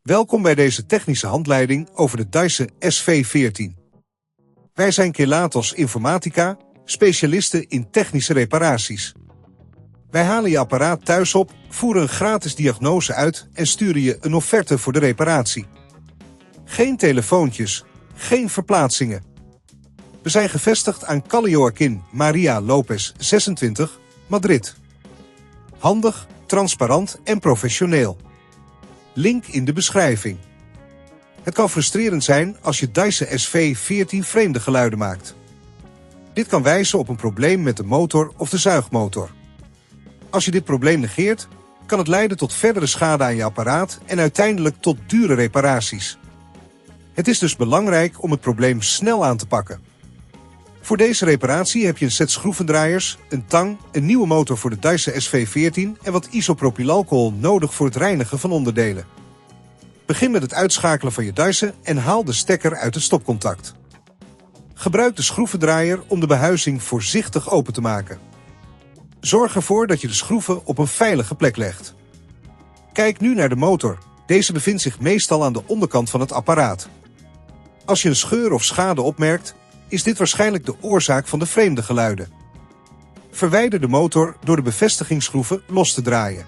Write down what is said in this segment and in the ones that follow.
Welkom bij deze technische handleiding over de Dyson SV14. Wij zijn Kelatos Informática, specialisten in technische reparaties. Wij halen je apparaat thuis op, voeren een gratis diagnose uit en sturen je een offerte voor de reparatie. Geen telefoontjes, geen verplaatsingen. We zijn gevestigd aan Calle Joaquin Maria Lopez 26, Madrid. Handig, transparant en professioneel. Link in de beschrijving. Het kan frustrerend zijn als je Dyson SV14 vreemde geluiden maakt. Dit kan wijzen op een probleem met de motor of de zuigmotor. Als je dit probleem negeert, kan het leiden tot verdere schade aan je apparaat en uiteindelijk tot dure reparaties. Het is dus belangrijk om het probleem snel aan te pakken. Voor deze reparatie heb je een set schroevendraaiers, een tang, een nieuwe motor voor de Dyson SV14 en wat isopropylalcohol nodig voor het reinigen van onderdelen. Begin met het uitschakelen van je Dyson en haal de stekker uit het stopcontact. Gebruik de schroevendraaier om de behuizing voorzichtig open te maken. Zorg ervoor dat je de schroeven op een veilige plek legt. Kijk nu naar de motor. Deze bevindt zich meestal aan de onderkant van het apparaat. Als je een scheur of schade opmerkt, is dit waarschijnlijk de oorzaak van de vreemde geluiden. Verwijder de motor door de bevestigingsschroeven los te draaien.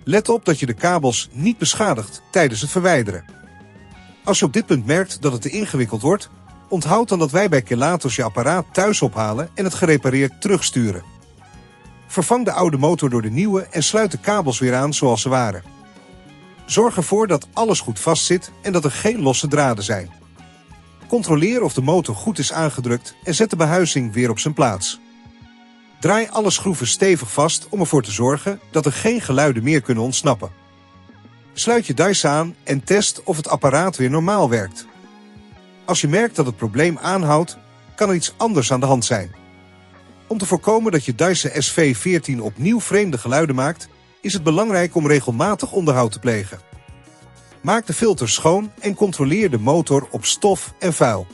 Let op dat je de kabels niet beschadigt tijdens het verwijderen. Als je op dit punt merkt dat het te ingewikkeld wordt, onthoud dan dat wij bij Kelatos je apparaat thuis ophalen en het gerepareerd terugsturen. Vervang de oude motor door de nieuwe en sluit de kabels weer aan zoals ze waren. Zorg ervoor dat alles goed vastzit en dat er geen losse draden zijn. Controleer of de motor goed is aangedrukt en zet de behuizing weer op zijn plaats. Draai alle schroeven stevig vast om ervoor te zorgen dat er geen geluiden meer kunnen ontsnappen. Sluit je Dyson aan en test of het apparaat weer normaal werkt. Als je merkt dat het probleem aanhoudt, kan er iets anders aan de hand zijn. Om te voorkomen dat je Dyson SV14 opnieuw vreemde geluiden maakt, is het belangrijk om regelmatig onderhoud te plegen. Maak de filters schoon en controleer de motor op stof en vuil.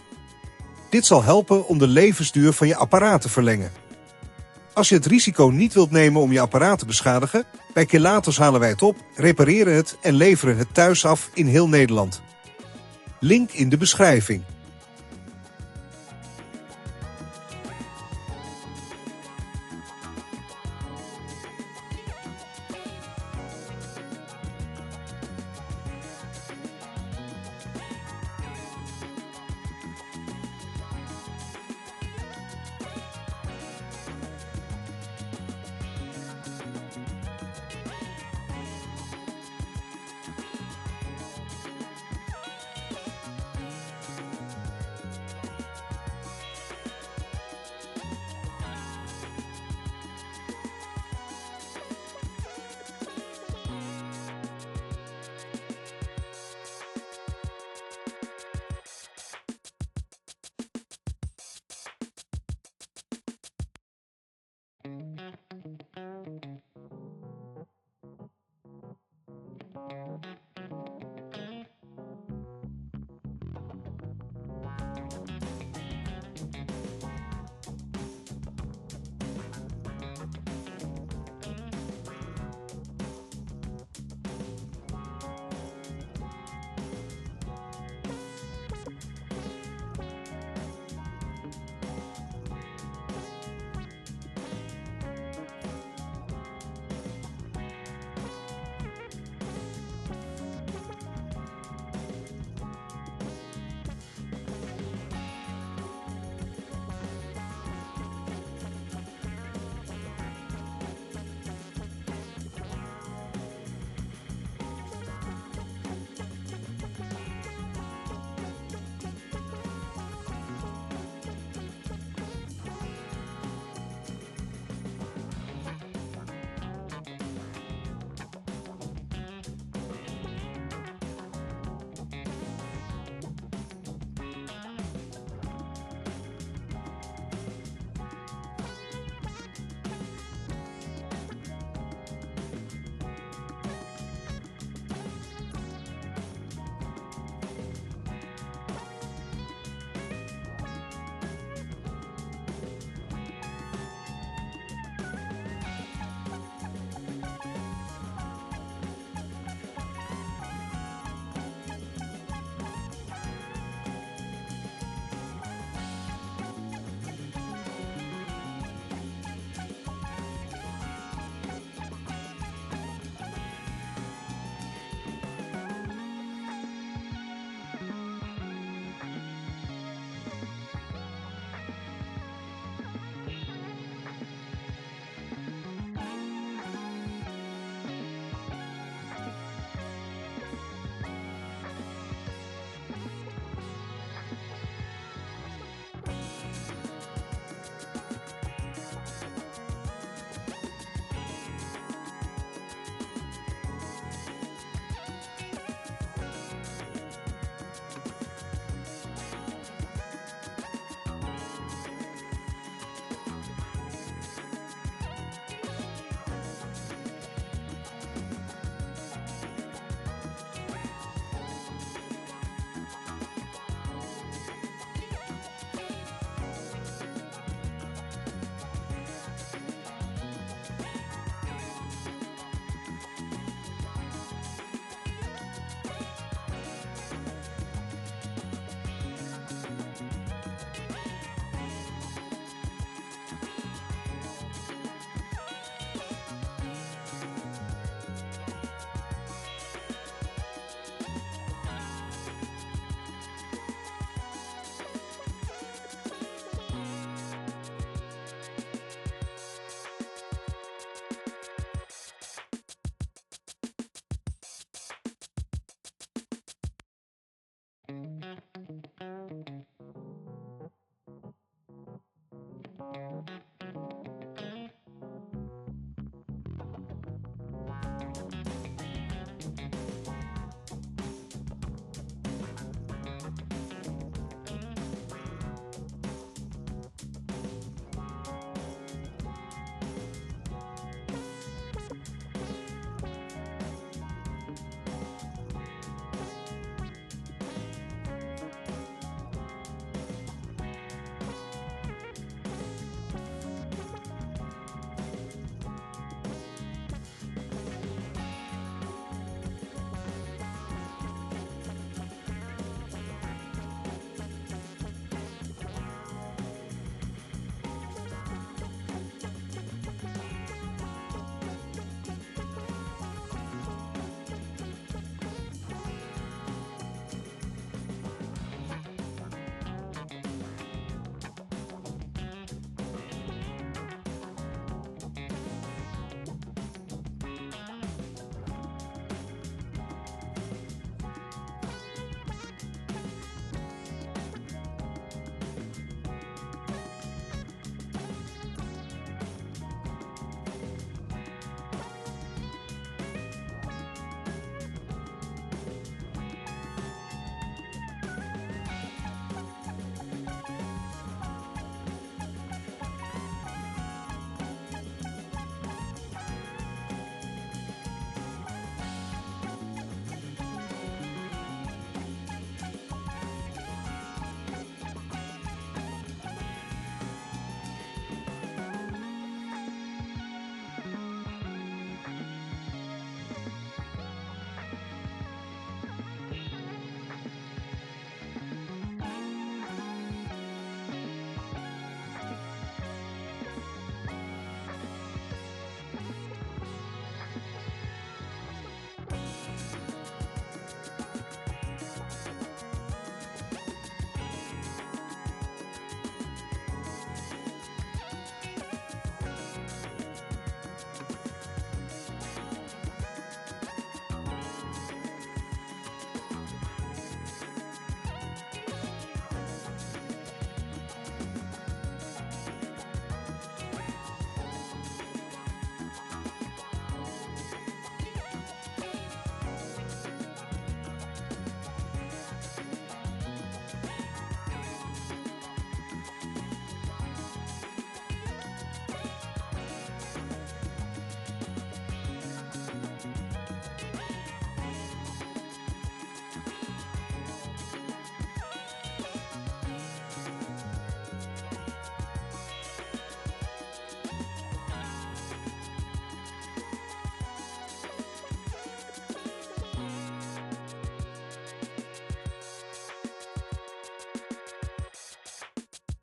Dit zal helpen om de levensduur van je apparaat te verlengen. Als je het risico niet wilt nemen om je apparaat te beschadigen, bij Kelatos halen wij het op, repareren het en leveren het thuis af in heel Nederland. Link in de beschrijving.